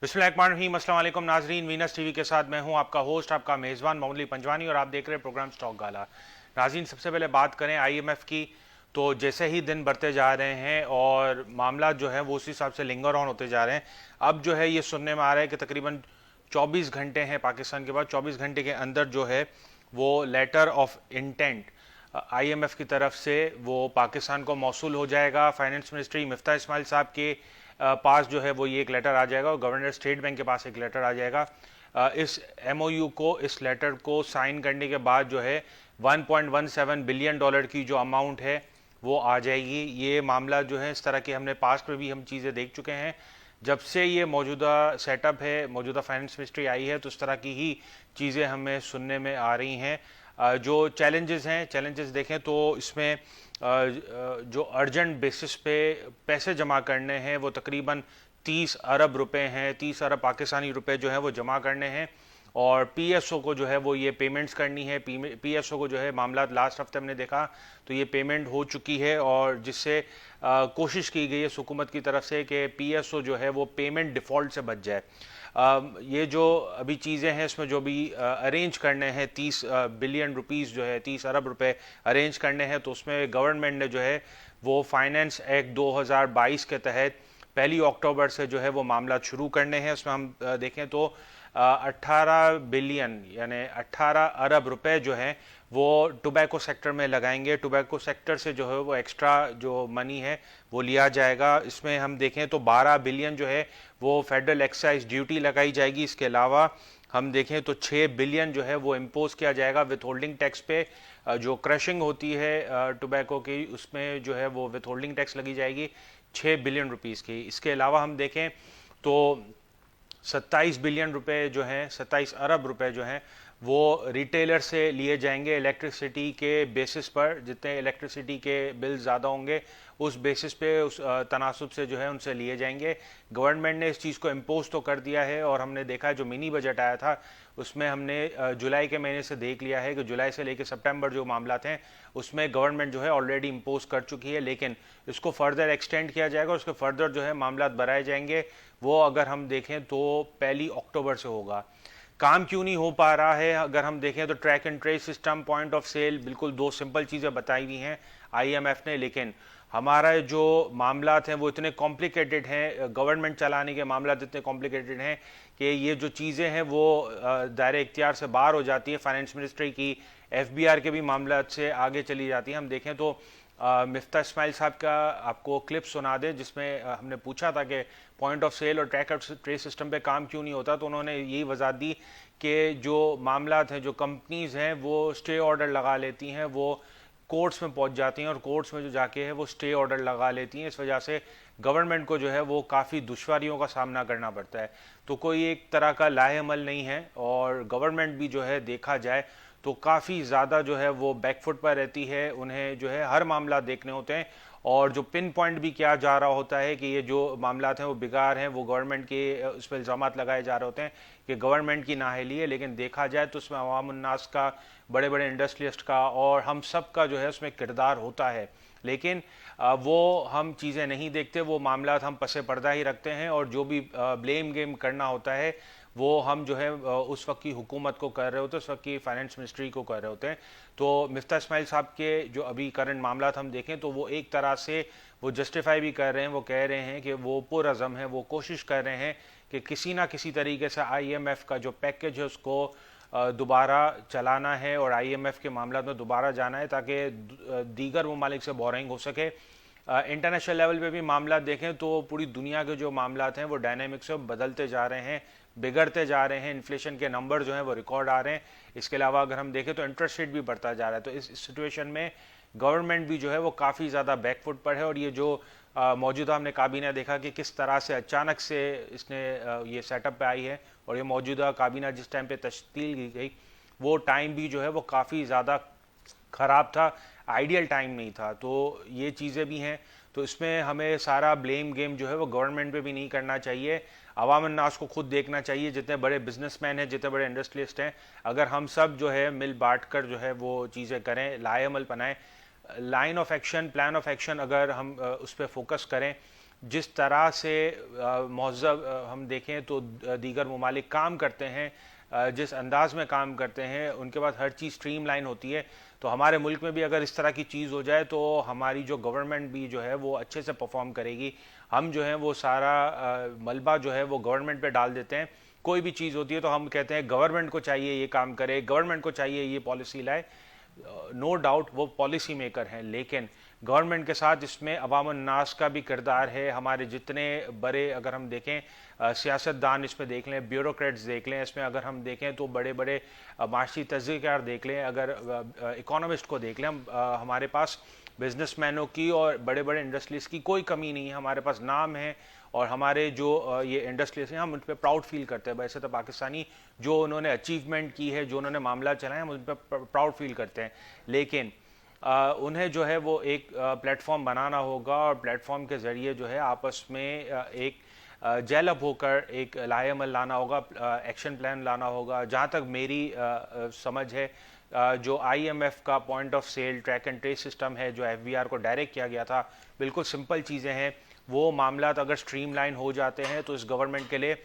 बिस्मिल्लाहिर्रहमानिर्रहीम। अस्सलाम वालेकुम नाजरीन, वीनस टीवी के साथ मैं हूं आपका होस्ट, आपका मेज़बान मोहम्मद पंजवानी और आप देख रहे हैं प्रोग्राम स्टॉक गाला। नाजरीन, सबसे पहले बात करें आईएमएफ की, तो जैसे ही दिन बढ़ते जा रहे हैं और मामला जो है वो उसी हिसाब से लिंगर ऑन होते जा रहे हैं। अब जो है ये सुनने में आ रहा है कि तकरीबन 24 घंटे हैं पाकिस्तान के बाद, 24 घंटे के अंदर जो है वो लेटर ऑफ इंटेंट आईएमएफ की तरफ से वो पाकिस्तान को मौसूल हो जाएगा। फाइनेंस मिनिस्ट्री मिफ्ता इस्माइल साहब के पास जो है वो ये एक लेटर आ जाएगा और गवर्नर स्टेट बैंक के पास एक लेटर आ जाएगा। इस एमओयू को, इस लेटर को साइन करने के बाद जो है 1.17 बिलियन डॉलर की जो अमाउंट है वो आ जाएगी। ये मामला जो है इस तरह के हमने पास्ट में भी हम चीज़ें देख चुके हैं। जब से ये मौजूदा सेटअप है, मौजूदा फाइनेंस मिनिस्ट्री आई है, तो इस तरह की ही चीज़ें हमें सुनने में आ रही हैं। जो चैलेंजेस हैं, चैलेंजेस देखें तो इसमें जो अर्जेंट बेसिस पे पैसे जमा करने हैं वो तकरीबन 30 अरब रुपए हैं, 30 अरब पाकिस्तानी रुपए जो है वो जमा करने हैं। और पीएसओ को जो है वो ये पेमेंट्स करनी है। पीएसओ को जो है मामला लास्ट हफ्ते हमने देखा तो ये पेमेंट हो चुकी है और जिससे कोशिश की गई है हुकूमत की तरफ से कि पीएसओ जो है वो पेमेंट डिफ़ॉल्ट से बच जाए। ये जो अभी चीज़ें हैं इसमें जो भी अरेंज करने हैं 30 बिलियन रुपीस जो है 30 अरब रुपए अरेंज करने हैं, तो उसमें गवर्नमेंट ने जो है वो फाइनेंस एक्ट 2022 के तहत 1 अक्टूबर से जो है वो मामला शुरू करने हैं। उसमें हम देखें तो 18 बिलियन यानी 18 अरब रुपए जो हैं वो टोबैको सेक्टर में लगाएंगे। टोबैको सेक्टर से जो है वो एक्स्ट्रा जो मनी है वो लिया जाएगा। इसमें हम देखें तो 12 बिलियन जो है वो फेडरल एक्साइज ड्यूटी लगाई जाएगी। इसके अलावा हम देखें तो 6 बिलियन जो है वो इम्पोज किया जाएगा विथ होल्डिंग टैक्स पे। जो क्रशिंग होती है टोबैको की, उसमें जो है वो विथ होल्डिंग टैक्स लगी जाएगी 6 बिलियन रुपीस की। इसके अलावा हम देखें तो 27 बिलियन रुपए जो हैं, 27 अरब रुपए जो हैं वो रिटेलर से लिए जाएंगे। इलेक्ट्रिसिटी के बेसिस पर जितने इलेक्ट्रिसिटी के बिल ज़्यादा होंगे उस बेसिस पे, उस तनासुब से जो है उनसे लिए जाएंगे। गवर्नमेंट ने इस चीज़ को इम्पोज तो कर दिया है और हमने देखा है जो मिनी बजट आया था उसमें हमने जुलाई के महीने से देख लिया है कि जुलाई से लेकर सितंबर जो मामला हैं उसमें गवर्नमेंट जो है ऑलरेडी इम्पोज कर चुकी है, लेकिन इसको फर्दर एक्सटेंड किया जाएगा। उसके फर्दर जो है मामला बढ़ाए जाएंगे। वो अगर हम देखें तो 1 अक्टूबर से होगा। काम क्यों नहीं हो पा रहा है अगर हम देखें तो track and trace system, point of sale, बिल्कुल दो सिंपल चीज़ें बताई हुई हैं आईएमएफ ने, लेकिन हमारा जो मामला हैं वो इतने कॉम्प्लिकेटेड हैं, गवर्नमेंट चलाने के मामला इतने कॉम्प्लिकेटेड हैं कि ये जो चीज़ें हैं वो दायरे इख्तियार से बाहर हो जाती है। फाइनेंस मिनिस्ट्री की, एफबीआर के भी मामला से आगे चली जाती है। हम देखें तो मिफ्ता इस्माइल साहब का आपको क्लिप सुना दे जिसमें हमने पूछा था कि पॉइंट ऑफ सेल और ट्रैक एंड ट्रेस सिस्टम पे काम क्यों नहीं होता, तो उन्होंने यही वजह दी कि जो मामला हैं, जो कंपनीज हैं वो स्टे ऑर्डर लगा लेती हैं, वो कोर्ट्स में पहुंच जाती हैं और कोर्ट्स में जो जाके है वो स्टे ऑर्डर लगा लेती हैं। इस वजह से गवर्नमेंट को जो है वो काफ़ी दुश्वारियों का सामना करना पड़ता है। तो कोई एक तरह का लाहेअमल नहीं है और गवर्नमेंट भी जो है देखा जाए तो काफ़ी ज़्यादा जो है वो बैकफुट पर रहती है। उन्हें जो है हर मामला देखने होते हैं और जो पिन पॉइंट भी किया जा रहा होता है कि ये जो मामला हैं वो बिगाड़ हैं, वो गवर्नमेंट के उस पर इल्ज़ाम लगाए जा रहे होते हैं कि गवर्नमेंट की नाअहली है, लेकिन देखा जाए तो उसमें अवाम उन्नास का, बड़े बड़े इंडस्ट्रियलिस्ट का और हम सब का जो है उसमें किरदार होता है। लेकिन वो हम चीज़ें नहीं देखते, वो मामला हम पसे पर्दा ही रखते हैं और जो भी ब्लेम गेम करना होता है वो हम जो है उस वक्त की हुकूमत को कर रहे होते हैं, उस वक्त की फाइनेंस मिनिस्ट्री को कर रहे होते हैं। तो मिफ्ता इस्माइल साहब के जो अभी करंट मामला हम देखें तो वो एक तरह से वो जस्टिफाई भी कर रहे हैं, वो कह रहे हैं कि वो पुरअज़म है, वो कोशिश कर रहे हैं कि किसी ना किसी तरीके से आईएमएफ का जो पैकेज है उसको दोबारा चलाना है और आईएमएफ के मामला में दोबारा जाना है ताकि दीगर ममालिक से बोरिंग हो सके। इंटरनेशनल लेवल पे भी मामला देखें तो पूरी दुनिया के जो मामला हैं वो डायनामिक से बदलते जा रहे हैं, बिगड़ते जा रहे हैं। इन्फ्लेशन के नंबर जो हैं वो रिकॉर्ड आ रहे हैं। इसके अलावा अगर हम देखें तो इंटरेस्ट रेट भी बढ़ता जा रहा है। तो इस सिचुएशन में गवर्नमेंट भी जो है वो काफ़ी ज़्यादा बैकफुट पर है और ये जो मौजूदा हमने काबीना देखा कि किस तरह से अचानक से इसने ये सेटअप पे आई है और ये मौजूदा काबीना जिस टाइम पे तश्कील की गई वो टाइम भी जो है वो काफ़ी ज़्यादा ख़राब था, आइडियल टाइम नहीं था। तो ये चीज़ें भी हैं। तो इसमें हमें सारा ब्लेम गेम जो है वो गवर्नमेंट पे भी नहीं करना चाहिए, अवाम अन्नास को खुद देखना चाहिए। जितने बड़े बिजनेसमैन हैं, जितने बड़े इंडस्ट्रियलिस्ट हैं, अगर हम सब जो है मिल बांट कर जो है वो चीज़ें करें, लाएअमल बनाएं, line of action, plan of action अगर हम उस पर फोकस करें जिस तरह से महज़ब हम देखें तो दीगर ममालिक काम करते हैं, जिस अंदाज में काम करते हैं, उनके पास हर चीज़ स्ट्रीमलाइन होती है। तो हमारे मुल्क में भी अगर इस तरह की चीज़ हो जाए तो हमारी जो गवर्नमेंट भी जो है वो अच्छे से परफॉर्म करेगी। हम जो है वो सारा मलबा जो है वो गवर्नमेंट पे डाल देते हैं। कोई भी चीज़ होती है तो हम कहते हैं गवर्नमेंट को चाहिए ये काम करे, गवर्नमेंट को चाहिए ये पॉलिसी लाए। नो डाउट वो पॉलिसी मेकर हैं, लेकिन गवर्नमेंट के साथ इसमें अवाम नास का भी किरदार है। हमारे जितने बड़े अगर हम देखें सियासतदान इसमें देख लें, ब्यूरोक्रेट्स देख लें, इसमें अगर हम देखें तो बड़े बड़े माशी तजज़ियाकार देख लें, अगर इकोनॉमिस्ट को देख लें, हमारे पास बिजनेसमैनों की और बड़े बड़े इंडस्ट्रीज की कोई कमी नहीं है। हमारे पास नाम है और हमारे जो ये इंडस्ट्रीज हैं हम उन पर प्राउड फील करते हैं। वैसे तो पाकिस्तानी जो उन्होंने अचीवमेंट की है, जो उन्होंने मामला चलाए, हम उन पर प्राउड फील करते हैं। लेकिन उन्हें जो है वो एक प्लेटफॉर्म बनाना होगा और प्लेटफॉर्म के ज़रिए जो है आपस में एक जेल अप होकर एक लाहेअमल लाना होगा, एक्शन प्लान लाना होगा। जहाँ तक मेरी समझ है, जो आईएमएफ का point of sale track and trace system है जो एफबीआर को डायरेक्ट किया गया था, बिल्कुल सिंपल चीज़ें हैं। वो मामला अगर स्ट्रीमलाइन हो जाते हैं तो इस गवर्नमेंट के लिए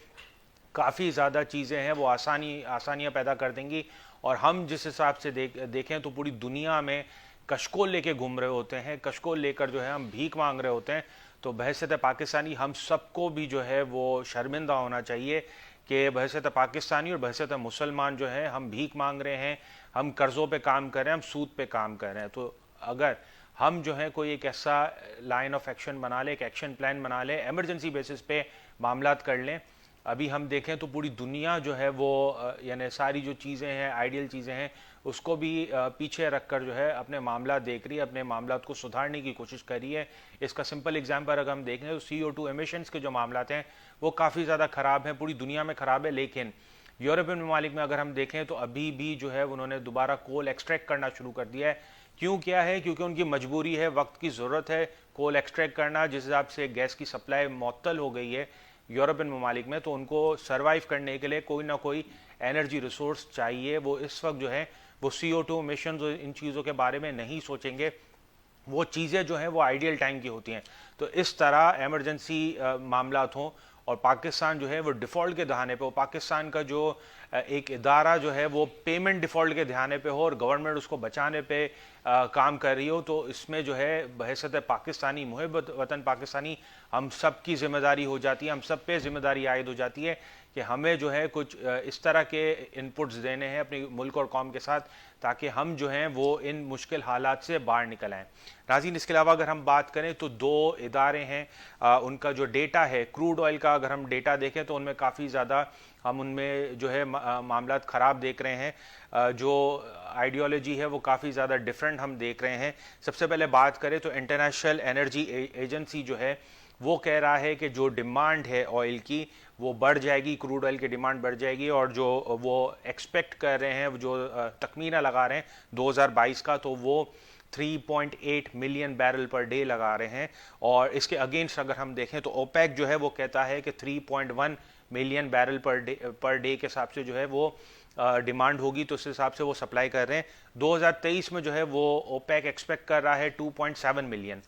काफ़ी ज़्यादा चीज़ें हैं वो आसानियाँ पैदा कर देंगी। और हम जिस हिसाब से देखें तो पूरी दुनिया में कशकोल लेके घूम रहे होते हैं, कशकोल लेकर जो है हम भीख मांग रहे होते हैं। तो बहैसियत पाकिस्तानी हम सबको भी जो है वो शर्मिंदा होना चाहिए कि बहैसियत पाकिस्तानी और बहैसियत मुसलमान जो है हम भीख मांग रहे हैं, हम कर्ज़ों पे काम कर रहे हैं, हम सूद पे काम कर रहे हैं। तो अगर हम जो है कोई एक ऐसा लाइन ऑफ एक्शन बना लें, एक एक्शन प्लान बना लें, एमरजेंसी बेसिस पे मामलात कर लें। अभी हम देखें तो पूरी दुनिया जो है वो यानी सारी जो चीज़ें हैं, आइडियल चीज़ें हैं, उसको भी पीछे रखकर जो है अपने मामला देख रही है, अपने मामला को सुधारने की कोशिश कर रही है। इसका सिंपल एग्जांपल अगर हम देखें तो CO2 एमिशंस के जो मामला हैं वो काफ़ी ज़्यादा ख़राब हैं, पूरी दुनिया में ख़राब है। लेकिन यूरोपियन ममालिक में अगर हम देखें तो अभी भी जो है उन्होंने दोबारा कोल एक्सट्रैक्ट करना शुरू कर दिया है। क्यों किया है? क्योंकि उनकी मजबूरी है, वक्त की ज़रूरत है कोल एक्सट्रैक्ट करना। जिस हिसाब से गैस की सप्लाई मुअत्तल हो गई है यूरोपियन ममालिक में, तो उनको सर्वाइव करने के लिए कोई ना कोई एनर्जी रिसोर्स चाहिए। वो इस वक्त जो है वो CO2 एमिशंस इन चीज़ों के बारे में नहीं सोचेंगे। वो चीज़ें जो हैं वो आइडियल टाइम की होती हैं। तो इस तरह एमरजेंसी मामलात हों और पाकिस्तान जो है वो डिफ़ॉल्ट के दहाने पे हो, पाकिस्तान का जो एक इदारा जो है वो पेमेंट डिफ़ॉल्ट के दहाने पे हो और गवर्नमेंट उसको बचाने पे काम कर रही हो, तो इसमें जो है बहैसियत पाकिस्तानी, मुहिब वतन पाकिस्तानी, हम सब की जिम्मेदारी हो जाती है, हम सब पे जिम्मेदारी आयद हो जाती है कि हमें जो है कुछ इस तरह के इनपुट्स देने हैं अपने मुल्क और कौम के साथ, ताकि हम जो हैं वो इन मुश्किल हालात से बाहर निकल आएँ। नाज़रीन, इसके अलावा अगर हम बात करें तो 2 इदारे हैं, उनका जो डेटा है क्रूड ऑयल का, अगर हम डेटा देखें तो उनमें काफ़ी ज़्यादा हम उनमें जो है मामलात ख़राब देख रहे हैं। जो आइडियोलॉजी है वो काफ़ी ज़्यादा डिफरेंट हम देख रहे हैं। सबसे पहले बात करें तो इंटरनेशनल एनर्जी एजेंसी जो है वो कह रहा है कि जो डिमांड है ऑयल की वो बढ़ जाएगी, क्रूड ऑयल की डिमांड बढ़ जाएगी, और जो वो एक्सपेक्ट कर रहे हैं, जो तखमीना लगा रहे हैं 2022 का, तो वो 3.8 मिलियन बैरल पर डे लगा रहे हैं। और इसके अगेंस्ट अगर हम देखें तो ओपेक जो है वो कहता है कि 3.1 मिलियन बैरल पर डे के हिसाब से जो है वो डिमांड होगी, तो उस हिसाब से वो सप्लाई कर रहे हैं। 2023 में जो है वो ओपेक एक्सपेक्ट कर रहा है 2.7 मिलियन।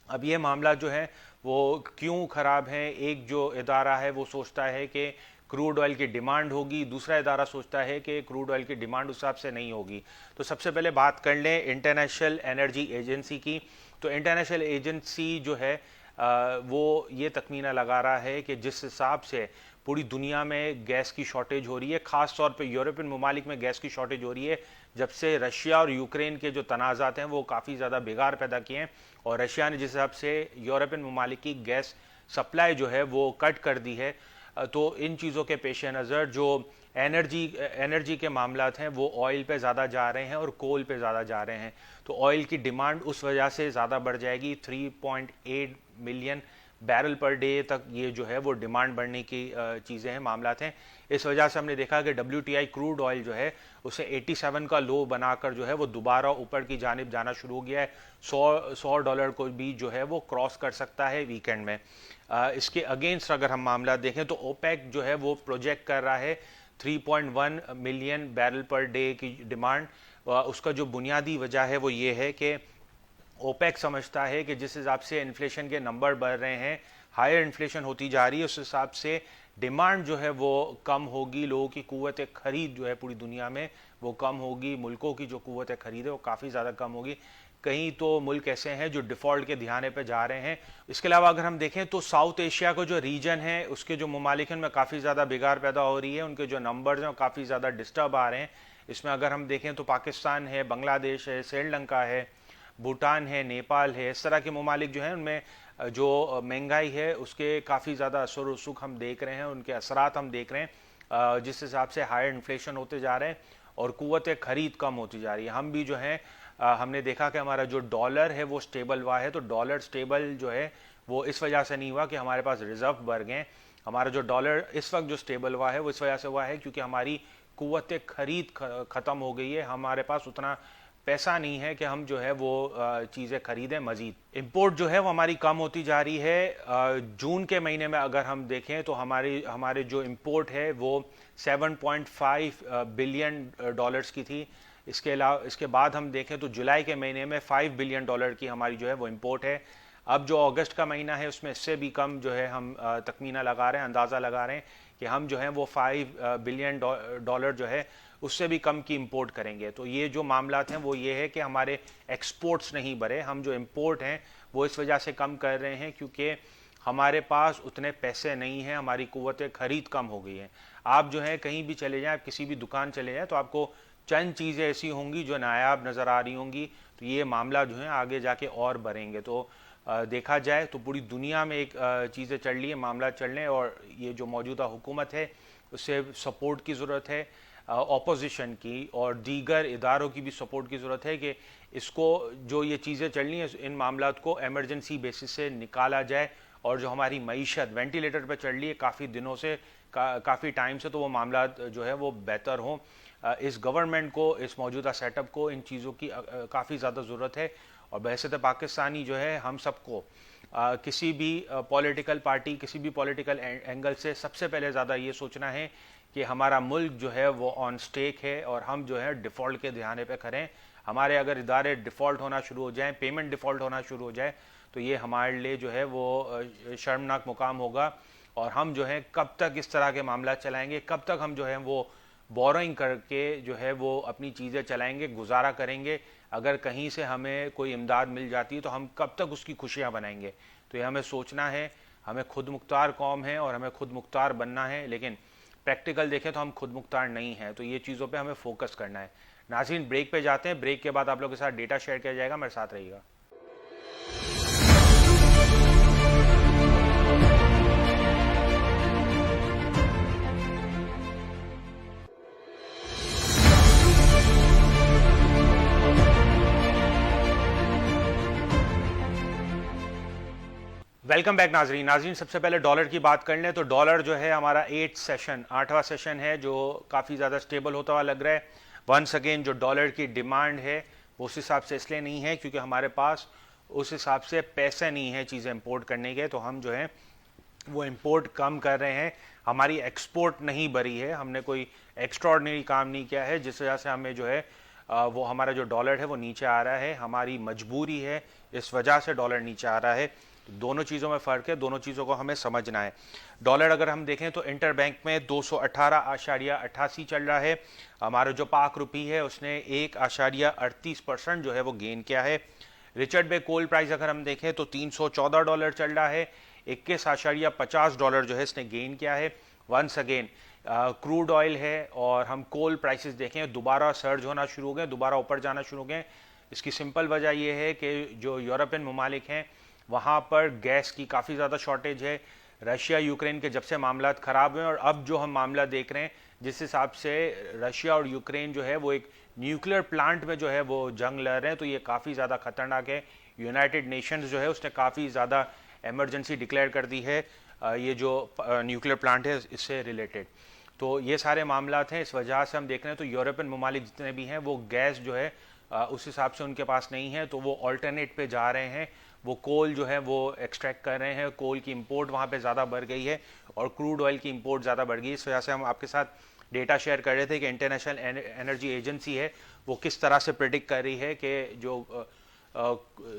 अब ये मामला जो है वो क्यों ख़राब है? एक जो इदारा है वो सोचता है कि क्रूड ऑयल की डिमांड होगी, दूसरा इदारा सोचता है कि क्रूड ऑयल की डिमांड उस हिसाब से नहीं होगी। तो सबसे पहले बात कर लें इंटरनेशनल एनर्जी एजेंसी की। तो इंटरनेशनल एजेंसी जो है वो ये तखमीना लगा रहा है कि जिस हिसाब से पूरी दुनिया में गैस की शॉर्टेज हो रही है, ख़ास तौर पे यूरोपियन ममालिक में गैस की शॉर्टेज हो रही है, जब से रशिया और यूक्रेन के जो तनाज़ात हैं वो काफ़ी ज़्यादा बिगाड़ पैदा किए हैं, और रशिया ने जिस हिसाब से यूरोपियन ममालिक की गैस सप्लाई जो है वो कट कर दी है। तो इन चीज़ों के पेश नज़र जो एनर्जी के मामलात हैं वो ऑयल पे ज़्यादा जा रहे हैं और कोल पे ज़्यादा जा रहे हैं। तो ऑयल की डिमांड उस वजह से ज़्यादा बढ़ जाएगी, 3.8 मिलियन बैरल पर डे तक ये जो है वो डिमांड बढ़ने की चीज़ें हैं, मामलात हैं। इस वजह से हमने देखा कि WTI क्रूड ऑयल जो है उसे 87 का लो बनाकर जो है वो दोबारा ऊपर की जानिब जाना शुरू हो गया है। $100 को भी जो है वो क्रॉस कर सकता है वीकेंड में। इसके अगेंस्ट अगर हम मामला देखें तो ओपेक जो है वो प्रोजेक्ट कर रहा है 3.1 मिलियन बैरल पर डे की डिमांड। उसका जो बुनियादी वजह है वो ये है कि ओपेक समझता है कि जिस हिसाब से इन्फ्लेशन के नंबर बढ़ रहे हैं, हायर इन्फ्लेशन होती जा रही है, उस हिसाब से डिमांड जो है वो कम होगी, लोगों की कुव्वत खरीद जो है पूरी दुनिया में वो कम होगी, मुल्कों की जो कुव्वत खरीद है वो काफ़ी ज़्यादा कम होगी। कहीं तो मुल्क ऐसे हैं जो डिफ़ॉल्ट के धियाने पे जा रहे हैं। इसके अलावा अगर हम देखें तो साउथ एशिया का जो रीजन है उसके जो ममालिक हैं उनमें काफ़ी ज़्यादा बिगाड़ पैदा हो रही है, उनके जो नंबर्स हैं वो काफ़ी ज़्यादा डिस्टर्ब आ रहे हैं। इसमें अगर हम देखें तो पाकिस्तान है, बांग्लादेश है, श्रीलंका है, भूटान है, नेपाल है, इस तरह के ममालिक जो हैं उनमें जो महंगाई है उसके काफ़ी ज़्यादा असर रसूख हम देख रहे हैं, उनके असरात हम देख रहे हैं, जिस हिसाब से हायर इन्फ्लेशन होते जा रहे हैं और कुव्वत खरीद कम होती जा रही है। हम भी जो है हमने देखा कि हमारा जो डॉलर है वो स्टेबल हुआ है, तो डॉलर स्टेबल जो है वो इस वजह से नहीं हुआ कि हमारे पास रिजर्व बढ़ गए। हमारा जो डॉलर इस वक्त जो स्टेबल हुआ है वो इस वजह से हुआ है क्योंकि हमारी कुव्वत खरीद ख़त्म हो गई है, हमारे पास उतना पैसा नहीं है कि हम जो है वो चीज़ें खरीदें। मज़ीद इंपोर्ट जो है वो हमारी कम होती जा रही है। जून के महीने में अगर हम देखें तो हमारे जो इंपोर्ट है वो 7.5 बिलियन डॉलर्स की थी। इसके बाद हम देखें तो जुलाई के महीने में 5 बिलियन डॉलर की हमारी जो है वो इंपोर्ट है। अब जो अगस्त का महीना है उसमें इससे भी कम जो है हम तखमीना लगा रहे हैं, अंदाज़ा लगा रहे हैं कि हम जो है वो 5 बिलियन डॉलर जो है उससे भी कम की इंपोर्ट करेंगे। तो ये जो मामलात हैं वो ये है कि हमारे एक्सपोर्ट्स नहीं बढ़े, हम जो इंपोर्ट हैं वो इस वजह से कम कर रहे हैं क्योंकि हमारे पास उतने पैसे नहीं हैं, हमारी कुव्वत खरीद कम हो गई है। आप जो है कहीं भी चले जाएं, आप किसी भी दुकान चले जाएं तो आपको चंद चीज़ें ऐसी होंगी जो नायाब नज़र आ रही होंगी, तो ये मामला जो है आगे जाके और बढ़ेंगे। तो देखा जाए तो पूरी दुनिया में एक चीज़ें चल रही है, मामला चल रहे हैं और ये जो मौजूदा हुकूमत है उससे सपोर्ट की ज़रूरत है, ऑपोजिशन की और दीगर इदारों की भी सपोर्ट की ज़रूरत है कि इसको जो ये चीज़ें चल रही हैं इन मामलात को एमरजेंसी बेसिस से निकाला जाए और जो हमारी मईशत वेंटिलेटर पर चल रही है काफ़ी दिनों से काफ़ी टाइम से, तो वो मामलात जो है वो बेहतर हों। इस गवर्नमेंट को, इस मौजूदा सेटअप को इन चीज़ों की काफ़ी ज़्यादा ज़रूरत है और बहैसियत पाकिस्तानी जो है हम सबको किसी भी पॉलिटिकल पार्टी, किसी भी पॉलिटिकल एंगल से सबसे पहले ज़्यादा ये सोचना है कि हमारा मुल्क जो है वो ऑन स्टेक है और हम जो है डिफ़ॉल्ट के धियाने पे खड़े। हमारे अगर इदारे डिफ़ॉल्ट होना शुरू हो जाएं, पेमेंट डिफ़ॉल्ट होना शुरू हो जाए तो ये हमारे लिए जो है वो शर्मनाक मुकाम होगा और हम जो है कब तक इस तरह के मामला चलाएंगे, कब तक हम जो है वो बोरोइंग करके जो है वो अपनी चीज़ें चलाएंगे, गुजारा करेंगे। अगर कहीं से हमें कोई इमदाद मिल जाती है तो हम कब तक उसकी खुशियाँ बनाएंगे। तो ये हमें सोचना है, हमें खुद मुख्तार कौम है और हमें खुद मुख्तार बनना है, लेकिन प्रैक्टिकल देखें तो हम खुद मुख्तार नहीं हैं, तो ये चीज़ों पे हमें फोकस करना है। नाज़रीन ब्रेक पे जाते हैं, ब्रेक के बाद आप लोगों के साथ डेटा शेयर किया जाएगा, मेरे साथ रहिएगा। वेलकम बैक नाजरीन। सबसे पहले डॉलर की बात कर लें तो डॉलर जो है हमारा 8वां सेशन है जो काफ़ी ज़्यादा स्टेबल होता हुआ लग रहा है। वंस अगेन जो डॉलर की डिमांड है वो उस हिसाब से इसलिए नहीं है क्योंकि हमारे पास उस हिसाब से पैसे नहीं है चीज़ें इंपोर्ट करने के, तो हम जो है वो इंपोर्ट कम कर रहे हैं। हमारी एक्सपोर्ट नहीं बढ़ी है, हमने कोई एक्स्ट्रॉर्डिनरी काम नहीं किया है जिस वजह से हमें जो है वो हमारा जो डॉलर है वो नीचे आ रहा है। हमारी मजबूरी है, इस वजह से डॉलर नीचे आ रहा है। दोनों चीज़ों में फ़र्क है, दोनों चीज़ों को हमें समझना है। डॉलर अगर हम देखें तो इंटर बैंक में 218.88 चल रहा है। हमारा जो पाक रुपी है उसने 1.38% जो है वो गेन किया है। रिचर्ड बे कोल प्राइस अगर हम देखें तो $314 चल रहा है, 21.50 डॉलर जो है इसने गेन किया है। वंस अगेन क्रूड ऑयल है और हम कोल प्राइसेस देखें दोबारा सर्ज होना शुरू हो गए, दोबारा ऊपर जाना शुरू हो गए। इसकी सिंपल वजह यह है कि जो यूरोपियन ममालिक हैं वहाँ पर गैस की काफ़ी ज़्यादा शॉर्टेज है। रशिया यूक्रेन के जब से मामला ख़राब हुए और अब जो हम मामला देख रहे हैं जिस हिसाब से रशिया और यूक्रेन जो है वो एक न्यूक्लियर प्लांट में जो है वो जंग लड़ रहे हैं, तो ये काफ़ी ज़्यादा ख़तरनाक है। यूनाइटेड नेशंस जो है उसने काफ़ी ज़्यादा एमरजेंसी डिक्लेयर कर दी है ये जो न्यूक्लियर प्लांट है इससे रिलेटेड। तो ये सारे मामलात हैं, इस वजह से हम देख रहे हैं तो यूरोपियन ममालिक जितने भी हैं वो गैस जो है उस हिसाब से उनके पास नहीं है, तो वो ऑल्टरनेट पे जा रहे हैं। वो कोल जो है वो एक्सट्रैक्ट कर रहे हैं, कोल की इंपोर्ट वहाँ पे ज़्यादा बढ़ गई है और क्रूड ऑयल की इंपोर्ट ज़्यादा बढ़ गई है। इस वजह से हम आपके साथ डेटा शेयर कर रहे थे कि इंटरनेशनल एनर्जी एजेंसी है वो किस तरह से प्रेडिक्ट कर रही है कि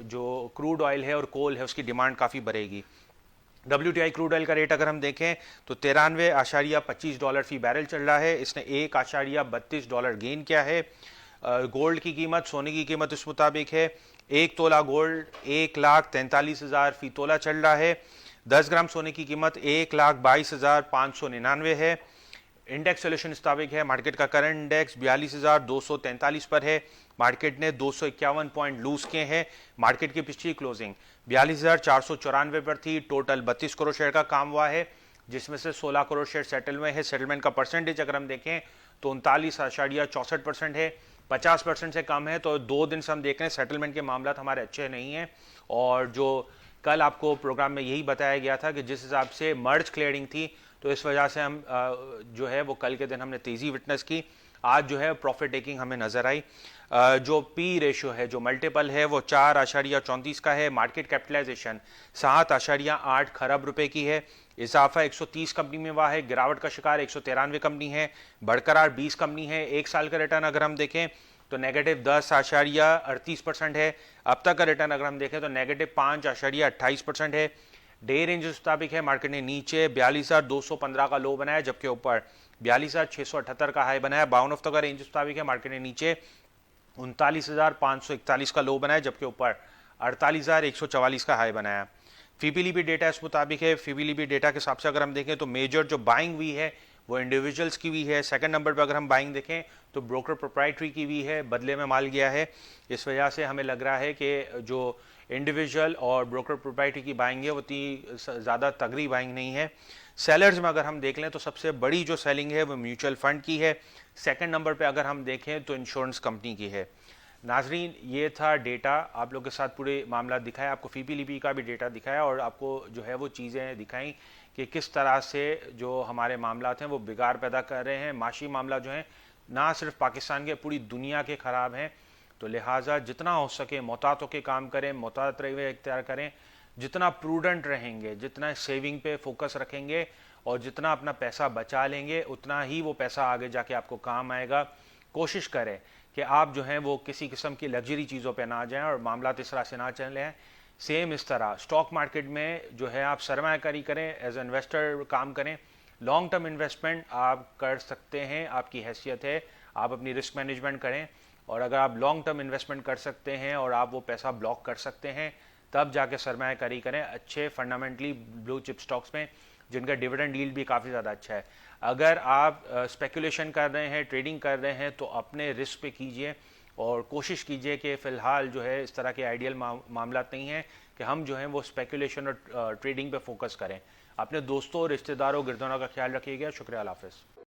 जो क्रूड ऑयल है और कोल है उसकी डिमांड काफ़ी बढ़ेगी। WTI क्रूड ऑयल का रेट अगर हम देखें तो 93.25 फी बैरल चल रहा है। इसने 1.32 गेन किया है। गोल्ड की कीमत, सोने की कीमत इस मुताबिक है, 1 तोला गोल्ड 1,43,000 फी तोला चल रहा है। 10 ग्राम सोने की कीमत 1,22,599 है। इंडेक्स सोल्यूशन इस मुताबिक है, मार्केट का करंट इंडेक्स 42,243 पर है। मार्केट ने 251 पॉइंट लूज किए हैं। मार्केट की पिछली क्लोजिंग 42,494 पर थी। टोटल 32 करोड़ शेयर का काम हुआ है, जिसमें से 16 करोड़ शेयर सेटल हुए हैं। सेटलमेंट का परसेंटेज अगर हम देखें तो 39.64% है, 50% से कम है। तो 2 दिन से हम देख रहे हैं सेटलमेंट के मामला हमारे अच्छे नहीं हैं। और जो कल आपको प्रोग्राम में यही बताया गया था कि जिस हिसाब से मर्ज क्लियरिंग थी, तो इस वजह से हम जो है वो कल के दिन हमने तेज़ी विटनेस की। आज जो है प्रॉफिट टेकिंग हमें नजर आई। जो पी रेशियो है, जो मल्टीपल है, वो 4.34 का है। मार्केट कैपिटलाइजेशन 7.8 खरब रुपए की है। इजाफा 130 कंपनी में हुआ है। गिरावट का शिकार 193 कंपनी है। बरकरार 20 कंपनी है। एक साल का रिटर्न अगर हम देखें तो नेगेटिव 10.38% है। अब तक का रिटर्न अगर हम देखें तो नेगेटिव 5.28% है। डे रेंज मुताबिक है, मार्केट ने नीचे 42,215 का लो बनाया, जबकि ऊपर 42,678 का हाई बनाया। 52 हफ्तों का रेंज मुताबिक है, मार्केट ने नीचे 39,541 का लो बनाया, जबकि ऊपर 48,144 का हाई बनाया। फीपीलीपी डेटा इस मुताबिक है। फीपीलीपी डेटा के हिसाब से अगर हम देखें तो मेजर जो बाइंग हुई है वो इंडिविजुअल्स की हुई है। सेकंड नंबर पर अगर हम बाइंग देखें तो ब्रोकर प्रोप्राइटरी की हुई है, बदले में माल गया है। इस वजह से हमें लग रहा है कि जो इंडिविजुअल और ब्रोकर प्रोप्राइटरी की बाइंग है वो उतनी ज़्यादा तगड़ी बाइंग नहीं है। सेलर्स में अगर हम देख लें तो सबसे बड़ी जो सेलिंग है वो म्यूचुअल फंड की है। सेकंड नंबर पे अगर हम देखें तो इंश्योरेंस कंपनी की है। नाजरीन, ये था डेटा, आप लोग के साथ पूरे मामला दिखाया, आपको फीपीलीपी का भी डेटा दिखाया और आपको जो है वो चीज़ें दिखाई कि किस तरह से जो हमारे मामला हैं वो बिगाड़ पैदा कर रहे हैं। माशी मामला जो है ना सिर्फ पाकिस्तान के, पूरी दुनिया के ख़राब हैं। तो लिहाजा जितना हो सके मोहतात होकर काम करें, मोहतात रवैया इख्तियार करें। जितना प्रूडेंट रहेंगे, जितना सेविंग पे फोकस रखेंगे और जितना अपना पैसा बचा लेंगे, उतना ही वो पैसा आगे जाके आपको काम आएगा। कोशिश करें कि आप जो हैं वो किसी किस्म की लग्जरी चीज़ों पे ना जाएं और मामला इस तरह से ना चलें। सेम इस तरह स्टॉक मार्केट में जो है आप सरमायाकारी करें, एज इन्वेस्टर काम करें। लॉन्ग टर्म इन्वेस्टमेंट आप कर सकते हैं, आपकी हैसियत है, आप अपनी रिस्क मैनेजमेंट करें। और अगर आप लॉन्ग टर्म इन्वेस्टमेंट कर सकते हैं और आप वो पैसा ब्लॉक कर सकते हैं, तब जाके सरमायाकारी करें अच्छे फंडामेंटली ब्लू चिप स्टॉक्स में, जिनका डिविडेंड यील्ड भी काफ़ी ज़्यादा अच्छा है। अगर आप स्पेकुलेशन कर रहे हैं, ट्रेडिंग कर रहे हैं, तो अपने रिस्क पे कीजिए और कोशिश कीजिए कि फ़िलहाल जो है इस तरह के आइडियल मामला नहीं हैं कि हम जो हैं वो स्पेकुलेशन और ट्रेडिंग पे फोकस करें। अपने दोस्तों, रिश्तेदारों, गिरदोनों का ख्याल रखिएगा। शुक्रिया, अल्लाह हाफ़िज़।